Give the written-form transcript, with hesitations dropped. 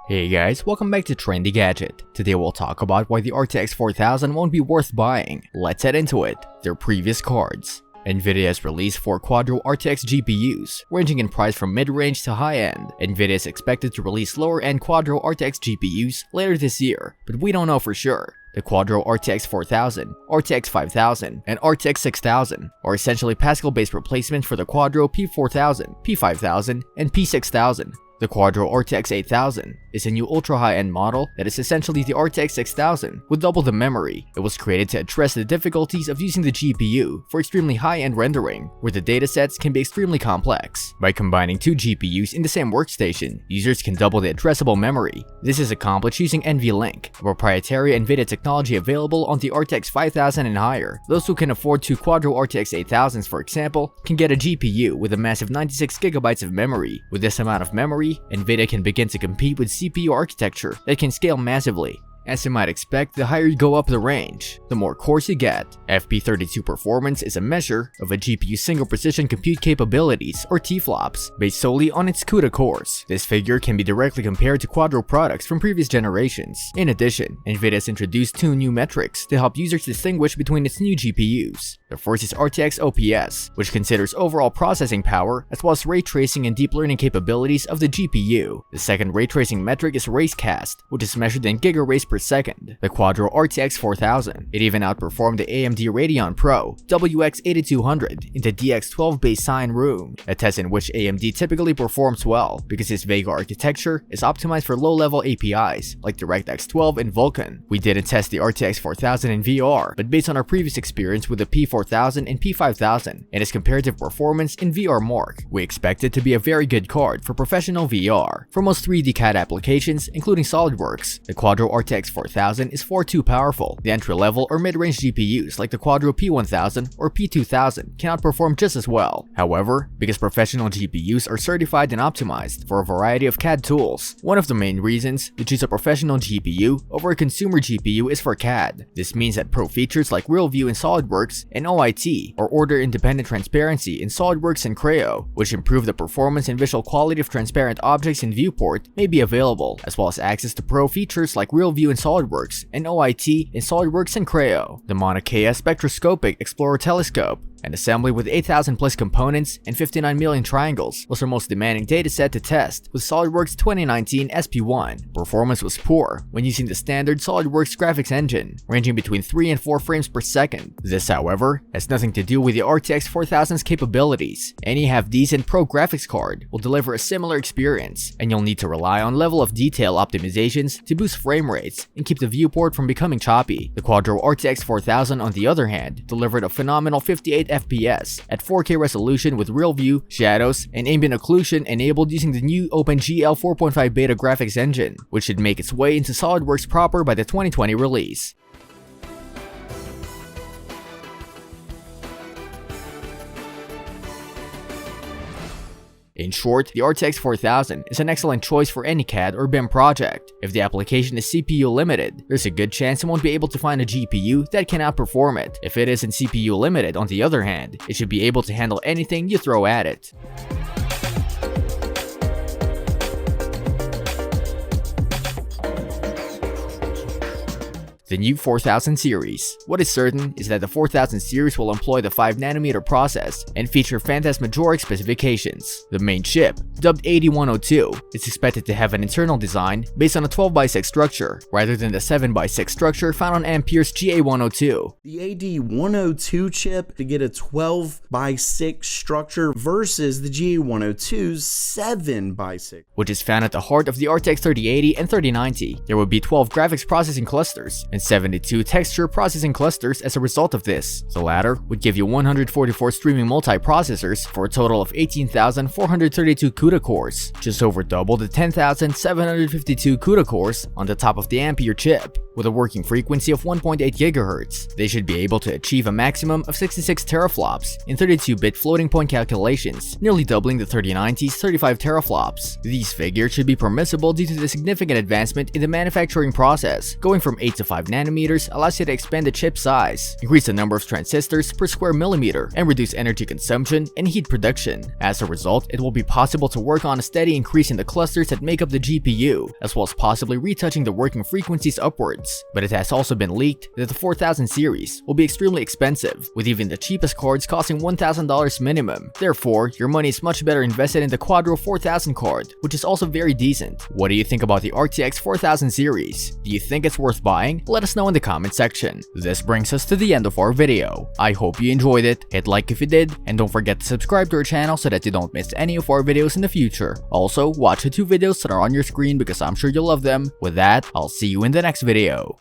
Hey guys, welcome back to Trendy Gadget. Today we'll talk about why the RTX 4000 won't be worth buying. Let's head into it. Their previous cards. NVIDIA has released 4 Quadro RTX GPUs, ranging in price from mid-range to high-end. NVIDIA is expected to release lower-end Quadro RTX GPUs later this year, but we don't know for sure. The Quadro RTX 4000, RTX 5000, and RTX 6000 are essentially Pascal-based replacements for the Quadro P4000, P5000, and P6000. The Quadro RTX 8000 is a new ultra-high-end model that is essentially the RTX 6000 with double the memory. It was created to address the difficulties of using the GPU for extremely high-end rendering, where the datasets can be extremely complex. By combining 2 GPUs in the same workstation, users can double the addressable memory. This is accomplished using NVLink, a proprietary NVIDIA technology available on the RTX 5000 and higher. Those who can afford 2 Quadro RTX 8000s, for example, can get a GPU with a massive 96GB of memory. With this amount of memory, NVIDIA can begin to compete with CPU architecture that can scale massively. As you might expect, the higher you go up the range, the more cores you get. FP32 performance is a measure of a GPU's single precision compute capabilities, or TFLOPs, based solely on its CUDA cores. This figure can be directly compared to Quadro products from previous generations. In addition, NVIDIA has introduced 2 new metrics to help users distinguish between its new GPUs. The first is RTX OPS, which considers overall processing power as well as ray tracing and deep learning capabilities of the GPU. The second ray tracing metric is raycast, which is measured in gigarays per second. The Quadro RTX 4000, it even outperformed the AMD Radeon Pro WX 8200 in the DX12-based Cyan room, a test in which AMD typically performs well because its Vega architecture is optimized for low-level APIs like DirectX 12 and Vulkan. We didn't test the RTX 4000 in VR, but based on our previous experience with the P4000 and P5000 and its comparative performance in VR Mark, we expect it to be a very good card for professional VR. For most 3D CAD applications, including SolidWorks, the Quadro RTX 4000 is far too powerful. The entry-level or mid-range GPUs like the Quadro P1000 or P2000 cannot perform just as well. However, because professional GPUs are certified and optimized for a variety of CAD tools, one of the main reasons to choose a professional GPU over a consumer GPU is for CAD. This means that pro features like Real View in SolidWorks and OIT, or order-independent transparency in SolidWorks and Creo, which improve the performance and visual quality of transparent objects in Viewport, may be available, as well as access to pro features like Real View in SolidWorks and OIT in SolidWorks and Creo. The Mauna Kea Spectroscopic Explorer Telescope, an assembly with 8,000 plus components and 59 million triangles, was our most demanding dataset to test with SolidWorks 2019 SP1. Performance was poor when using the standard SolidWorks graphics engine, ranging between 3 and 4 frames per second. This, however, has nothing to do with the RTX 4000's capabilities. Any half-decent pro graphics card will deliver a similar experience, and you'll need to rely on level of detail optimizations to boost frame rates and keep the viewport from becoming choppy. The Quadro RTX 4000, on the other hand, delivered a phenomenal 58 FPS at 4K resolution with Real View, shadows, and ambient occlusion enabled using the new OpenGL 4.5 beta graphics engine, which should make its way into SolidWorks proper by the 2020 release. In short, the RTX 4000 is an excellent choice for any CAD or BIM project. If the application is CPU limited, there's a good chance you won't be able to find a GPU that can outperform it. If it isn't CPU limited, on the other hand, it should be able to handle anything you throw at it. The new 4000 series. What is certain is that the 4000 series will employ the 5nm process and feature phantasmagoric specifications. The main chip, dubbed 8102, is expected to have an internal design based on a 12x6 structure, rather than the 7x6 structure found on Ampere's GA102. The AD102 chip to get a 12x6 structure versus the GA102's 7x6, which is found at the heart of the RTX 3080 and 3090. There will be 12 graphics processing clusters and 72 texture processing clusters as a result of this. The latter would give you 144 streaming multiprocessors for a total of 18,432 CUDA cores, just over double the 10,752 CUDA cores on the top of the Ampere chip. With a working frequency of 1.8 GHz, they should be able to achieve a maximum of 66 teraflops in 32-bit floating point calculations, nearly doubling the 3090's 35 teraflops. These figures should be permissible due to the significant advancement in the manufacturing process. Going from 8 to 5 nanometers allows you to expand the chip size, increase the number of transistors per square millimeter, and reduce energy consumption and heat production. As a result, it will be possible to work on a steady increase in the clusters that make up the GPU, as well as possibly retouching the working frequencies upwards. But it has also been leaked that the 4000 series will be extremely expensive, with even the cheapest cards costing $1,000 minimum. Therefore, your money is much better invested in the Quadro 4000 card, which is also very decent. What do you think about the RTX 4000 series? Do you think it's worth buying? Let us know in the comment section. This brings us to the end of our video. I hope you enjoyed it, hit like if you did, and don't forget to subscribe to our channel so that you don't miss any of our videos in the future. Also, watch the 2 videos that are on your screen because I'm sure you'll love them. With that, I'll see you in the next video.